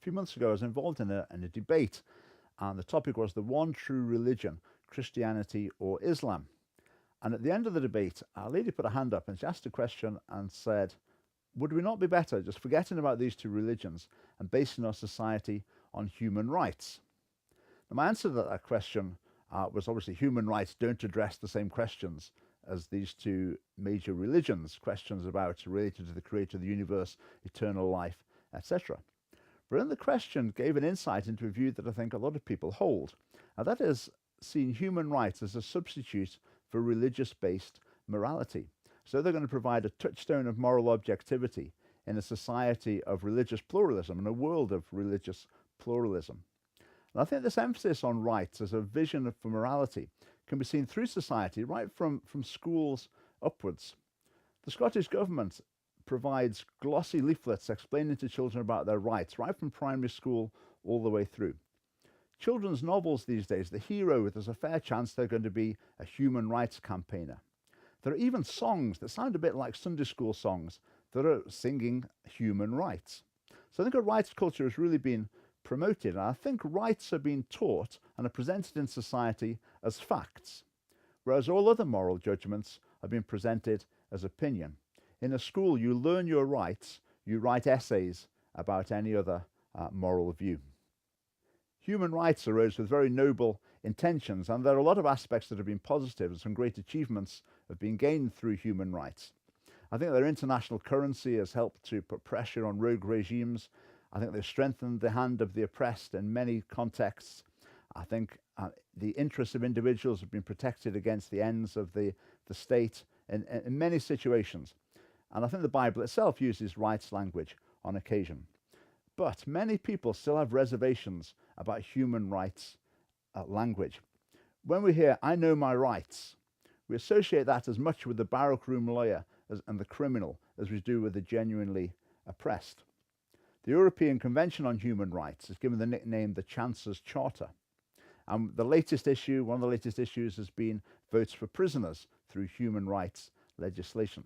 few months ago, I was involved in a debate, and the topic was the one true religion, Christianity or Islam. And at the end of the debate, a lady put a hand up and she asked a question and said, would we not be better just forgetting about these two religions and basing our society on human rights? Now, my answer to that question was obviously human rights don't address the same questions as these two major religions, questions about related to the creator of the universe, eternal life, etc. But then the question gave an insight into a view that I think a lot of people hold, and that is seeing human rights as a substitute for religious-based morality. So they're going to provide a touchstone of moral objectivity in a society of religious pluralism, in a world of religious pluralism. And I think this emphasis on rights as a vision for morality can be seen through society, right from schools upwards. The Scottish Government provides glossy leaflets explaining to children about their rights, right from primary school all the way through. Children's novels these days, the hero, there's a fair chance they're going to be a human rights campaigner. There are even songs that sound a bit like Sunday school songs that are singing human rights. So I think a rights culture has really been promoted, and I think rights are being taught and are presented in society as facts, whereas all other moral judgments are being presented as opinion. In a school, you learn your rights, you write essays about any other moral view. Human rights arose with very noble intentions, and there are a lot of aspects that have been positive, and some great achievements have been gained through human rights. I think their international currency has helped to put pressure on rogue regimes. I think they've strengthened the hand of the oppressed in many contexts. I think the interests of individuals have been protected against the ends of the state in many situations. And I think the Bible itself uses rights language on occasion. But many people still have reservations about human rights language. When we hear, I know my rights, we associate that as much with the barrack room lawyer and the criminal as we do with the genuinely oppressed. The European Convention on Human Rights is given the nickname the Chancellor's Charter. And the latest issue, one of the latest issues, has been votes for prisoners through human rights legislation.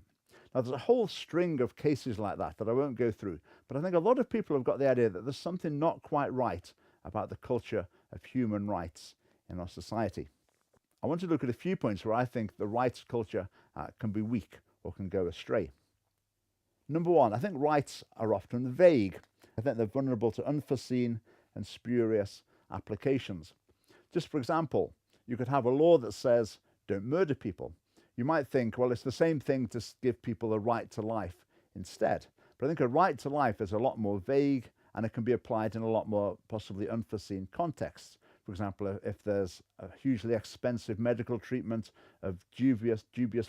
Now, there's a whole string of cases like that I won't go through, but I think a lot of people have got the idea that there's something not quite right about the culture of human rights in our society. I want to look at a few points where I think the rights culture can be weak or can go astray. Number one, I think rights are often vague. I think they're vulnerable to unforeseen and spurious applications. Just for example, you could have a law that says, don't murder people. You might think, well, it's the same thing to give people a right to life instead. But I think a right to life is a lot more vague, and it can be applied in a lot more possibly unforeseen contexts. For example, if there's a hugely expensive medical treatment of dubious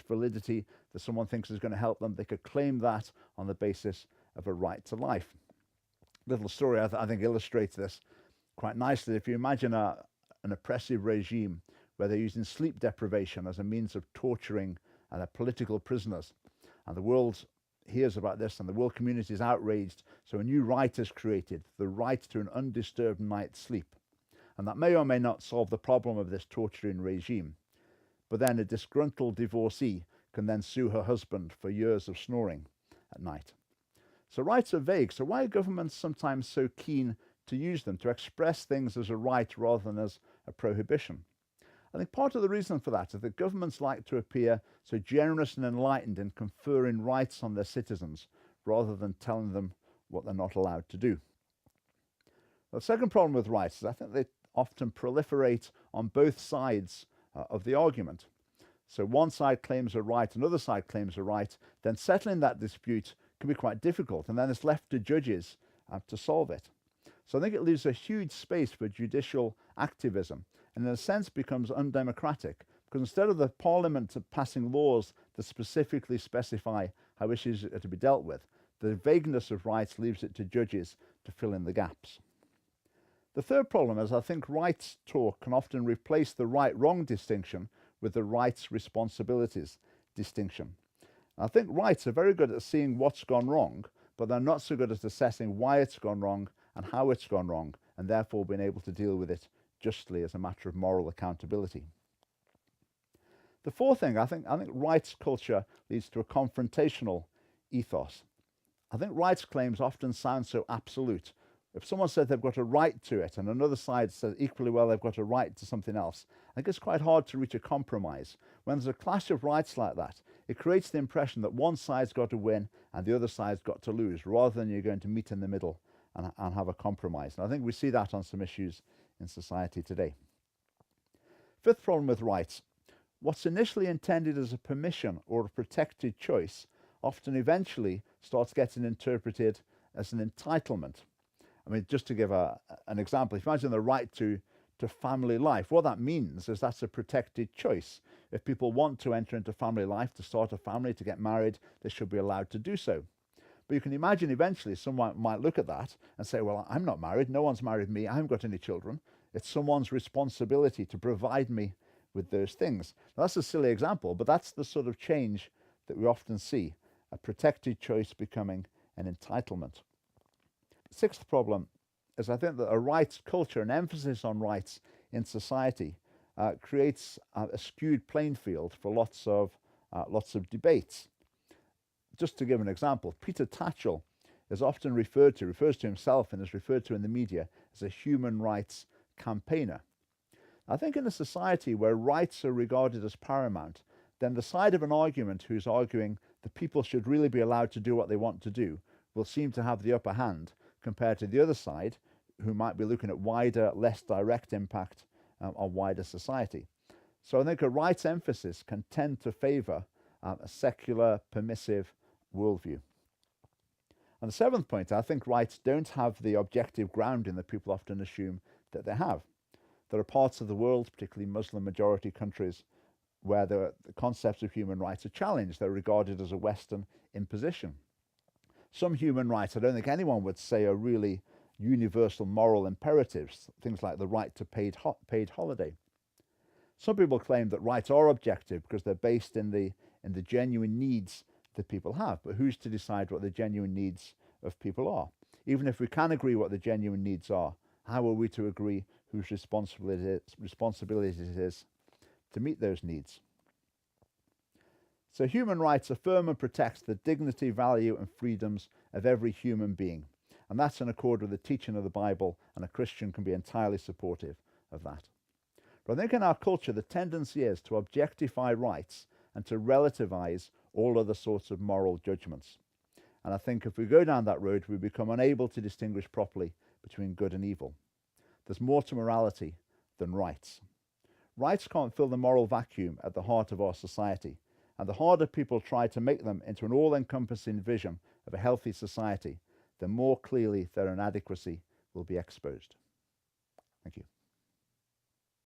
validity that someone thinks is going to help them, they could claim that on the basis of a right to life. Little story I think illustrates this quite nicely. If you imagine an oppressive regime where they're using sleep deprivation as a means of torturing political prisoners, and the world hears about this and the world community is outraged, so a new right is created, the right to an undisturbed night's sleep. And that may or may not solve the problem of this torturing regime. But then a disgruntled divorcee can then sue her husband for years of snoring at night. So rights are vague. So why are governments sometimes so keen to use them, to express things as a right rather than as a prohibition? I think part of the reason for that is that governments like to appear so generous and enlightened in conferring rights on their citizens rather than telling them what they're not allowed to do. The second problem with rights is I think they often proliferate on both sides of the argument. So one side claims a right, another side claims a right, then settling that dispute can be quite difficult, and then it's left to judges to solve it. So I think it leaves a huge space for judicial activism, and in a sense becomes undemocratic, because instead of the parliament passing laws that specifically specify how issues are to be dealt with, the vagueness of rights leaves it to judges to fill in the gaps. The third problem is I think rights talk can often replace the right-wrong distinction with the rights-responsibilities distinction. I think rights are very good at seeing what's gone wrong, but they're not so good at assessing why it's gone wrong and how it's gone wrong, and therefore being able to deal with it justly as a matter of moral accountability. The fourth thing, I think rights culture leads to a confrontational ethos. I think rights claims often sound so absolute. If someone said they've got a right to it and another side says equally well they've got a right to something else, I think it's quite hard to reach a compromise. When there's a clash of rights like that, it creates the impression that one side's got to win and the other side's got to lose, rather than you're going to meet in the middle and have a compromise. And I think we see that on some issues in society today. Fifth problem with rights. What's initially intended as a permission or a protected choice often eventually starts getting interpreted as an entitlement. I mean, just to give an example, if you imagine the right to family life, what that means is that's a protected choice. If people want to enter into family life, to start a family, to get married, they should be allowed to do so. But you can imagine eventually someone might look at that and say, well, I'm not married, no one's married me, I haven't got any children. It's someone's responsibility to provide me with those things. Now, that's a silly example, but that's the sort of change that we often see, a protected choice becoming an entitlement. Sixth problem is I think that a rights culture, an emphasis on rights in society, creates a skewed playing field for lots of debates. Just to give an example, Peter Tatchell is often refers to himself and is referred to in the media as a human rights campaigner. I think in a society where rights are regarded as paramount, then the side of an argument who's arguing that people should really be allowed to do what they want to do will seem to have the upper hand compared to the other side, who might be looking at wider, less direct impact on wider society. So I think a rights emphasis can tend to favour a secular, permissive worldview. And the seventh point, I think rights don't have the objective grounding that people often assume that they have. There are parts of the world, particularly Muslim majority countries, where the concepts of human rights are challenged. They're regarded as a Western imposition. Some human rights, I don't think anyone would say, are really universal moral imperatives, things like the right to paid holiday. Some people claim that rights are objective because they're based in the genuine needs that people have. But who's to decide what the genuine needs of people are? Even if we can agree what the genuine needs are, how are we to agree whose responsibility it is to meet those needs? So human rights affirm and protect the dignity, value and freedoms of every human being. And that's in accord with the teaching of the Bible, and a Christian can be entirely supportive of that. But I think in our culture the tendency is to objectify rights and to relativize all other sorts of moral judgments. And I think if we go down that road, we become unable to distinguish properly between good and evil. There's more to morality than rights. Rights can't fill the moral vacuum at the heart of our society, and the harder people try to make them into an all-encompassing vision of a healthy society, the more clearly their inadequacy will be exposed. Thank you.